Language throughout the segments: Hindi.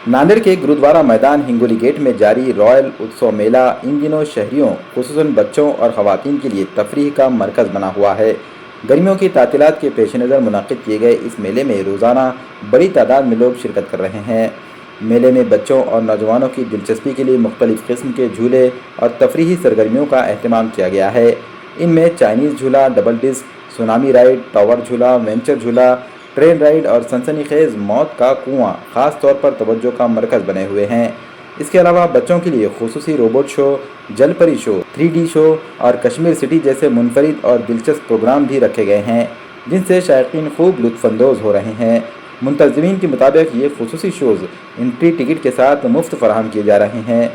नांदेड़ के गुरुद्वारा मैदान हिंगोली गेट में जारी रॉयल उत्सव मेला इन दिनों शहरियों खुसूसन बच्चों और खवातीन के लिए तफरीह का मरकज़ बना हुआ है। गर्मियों की तातीलात के पेश नज़र मुनक़िद किए गए इस मेले में रोज़ाना बड़ी तादाद में लोग शिरकत कर रहे हैं। मेले में बच्चों और नौजवानों की दिलचस्पी के लिए मुख्तलिफ़ किस्म के झूले और तफरीही सरगर्मियों का अहतमाम किया गया है। इनमें चाइनीज़ झूला, double disc, tsunami ride, tower झूला, वेंचर झूला, ट्रेन राइड और सनसनीखेज मौत का कुआं ख़ास तौर पर तवज्जो का मरकज़ बने हुए हैं। इसके अलावा बच्चों के लिए खुसूसी रोबोट शो, जलपरी शो, 3D शो और कश्मीर सिटी जैसे मुनफरिद और दिलचस्प प्रोग्राम भी रखे गए हैं, जिनसे शायकीन खूब लुत्फ़अंदोज़ हो रहे हैं। मुंतज़मीन के मुताबिक ये खुसूसी शोज़ एंट्री टिकट के साथ मुफ्त फराहम किए जा रहे हैं।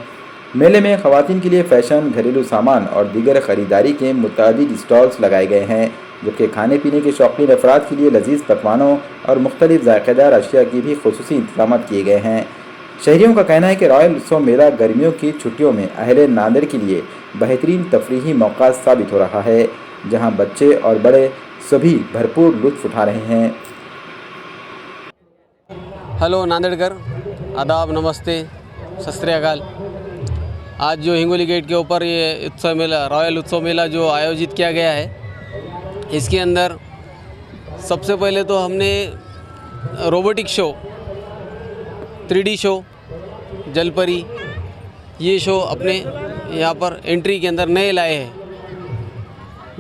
मेले में ख़वातीन के लिए फ़ैशन, घरेलू सामान और दीगर ख़रीदारी के मुतादिद स्टॉल्स लगाए गए हैं, जबकि खाने पीने के शौकीन अफराद के लिए लजीज पकवानों और मुख्तलिफ ज़ायक़ेदार अशिया की भी खुसूसी इंतज़ाम किए गए हैं। शहरियों का कहना है कि रॉयल उत्सव मेला गर्मियों की छुट्टियों में अहले नांदेड़ के लिए बेहतरीन तफरीही मौका साबित हो रहा है, जहां बच्चे और बड़े सभी भरपूर लुत्फ़ उठा रहे हैं। हेलो नांदेड़कर, आदाब, नमस्ते, सत श्री अकाल। आज जो हिंगोली गेट के ऊपर ये उत्सव मेला, रॉयल उत्सव मेला जो आयोजित किया गया है, इसके अंदर सबसे पहले तो हमने रोबोटिक शो, 3D शो, जलपरी, ये शो अपने यहाँ पर एंट्री के अंदर नए लाए हैं,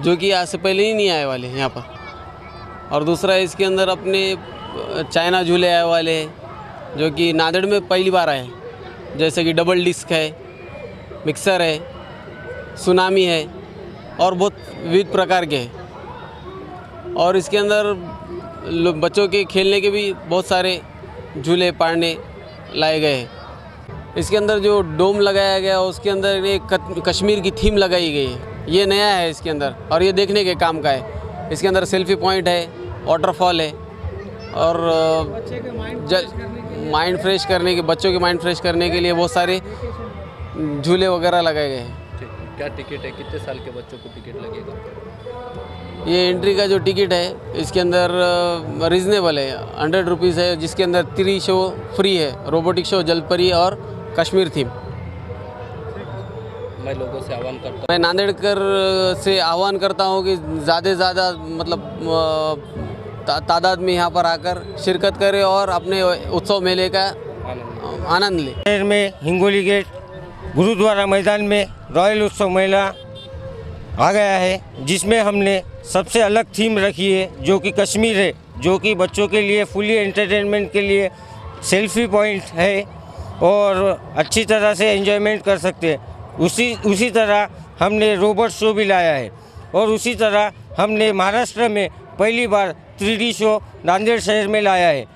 जो कि आज से पहले ही नहीं आए वाले यहाँ पर। और दूसरा इसके अंदर अपने चाइना झूले आए वाले हैं, जो कि नांदेड़ में पहली बार आए हैं, जैसे कि डबल डिस्क है, मिक्सर है, सुनामी है और बहुत विविध प्रकार के हैं। और इसके अंदर बच्चों के खेलने के भी बहुत सारे झूले पाड़ने लाए गए हैं। इसके अंदर जो डोम लगाया गया उसके अंदर एक कश्मीर की थीम लगाई गई है, ये नया है इसके अंदर और ये देखने के काम का है। इसके अंदर सेल्फी पॉइंट है, वाटरफॉल है और माइंड फ्रेश करने के, बच्चों के माइंड फ्रेश करने के लिए बहुत सारे झूले वगैरह लगाए गए हैं। क्या टिकट है, कितने साल के बच्चों को टिकट लगेगा? ये एंट्री का जो टिकट है इसके अंदर रीज़नेबल है, 100 रुपीज़ है, जिसके अंदर 3 शो फ्री है, रोबोटिक शो, जलपरी और कश्मीर थीम। मैं लोगों से आह्वान करता हूँ, मैं नांदेड़कर से आह्वान करता हूँ कि ज़्यादा से ज़्यादा मतलब तादाद में यहाँ पर आकर शिरकत करें और अपने उत्सव मेले का आनंद लें। शहर में हिंगोली गेट गुरुद्वारा मैदान में रॉयल उत्सव मेला आ गया है, जिसमें हमने सबसे अलग थीम रखी है, जो कि कश्मीर है, जो कि बच्चों के लिए फुली एंटरटेनमेंट के लिए सेल्फी पॉइंट है और अच्छी तरह से एंजॉयमेंट कर सकते हैं। उसी तरह हमने रोबोट शो भी लाया है और उसी तरह हमने महाराष्ट्र में पहली बार 3D शो नांदेड़ शहर में लाया है।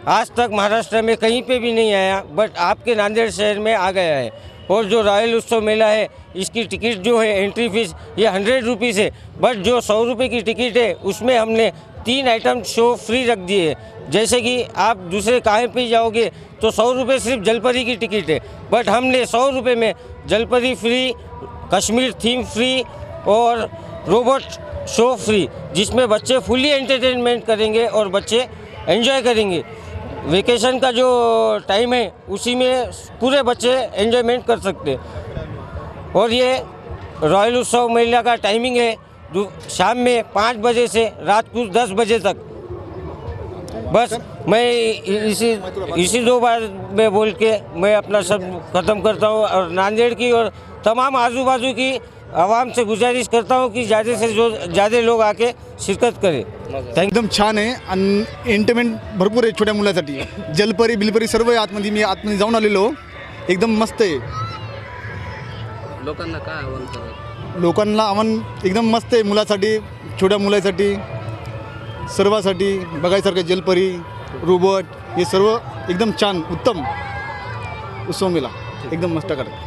आज तक महाराष्ट्र में कहीं पे भी नहीं आया, बट आपके नांदेड़ शहर में आ गया है। और जो रॉयल उत्सव मेला है, इसकी टिकट जो है, एंट्री फीस ये 100 रुपीज़ है, बट जो 100 रुपये की टिकट है उसमें हमने 3 आइटम शो फ्री रख दिए हैं। जैसे कि आप दूसरे कहीं पे जाओगे तो 100 रुपये सिर्फ जलपरी की टिकट है, बट हमने 100 रुपये में जलपरी फ्री, कश्मीर थीम फ्री और रोबोट शो फ्री, जिसमें बच्चे फुली एंटरटेनमेंट करेंगे और बच्चे एंजॉय करेंगे। वेकेशन का जो टाइम है उसी में पूरे बच्चे एंजॉयमेंट कर सकते हैं। और ये रॉयल उत्सव मेला का टाइमिंग है शाम में 5 बजे से रात को 10 बजे तक। बस मैं इसी 2 बार में बोल के मैं अपना सब ख़त्म करता हूँ और नांदेड़ की और तमाम आजू बाजू की आवाम से गुजारिश करता हूँ की ज़्यादा से ज़्यादा लोग आके शिरकत करें। एकदम छान आहे आणि एंटरटेनमेंट भरपूर आहे छोट्या मुलासाठी। जलपरी बिलपरी सर्व आहे आतमध्ये, मी आतमध्ये जाऊन आलेलो, एकदम मस्त आहे। लोकांना काय आव्हान करत? लोकांना आव्हान एकदम मस्त आहे, मुलासाठी, छोट्या मुलासाठी, सर्वासाठी बघायसारखं जलपरी, रोबोट हे सर्व एकदम छान, उत्तम उत्सव मेला एकदम मस्त करत।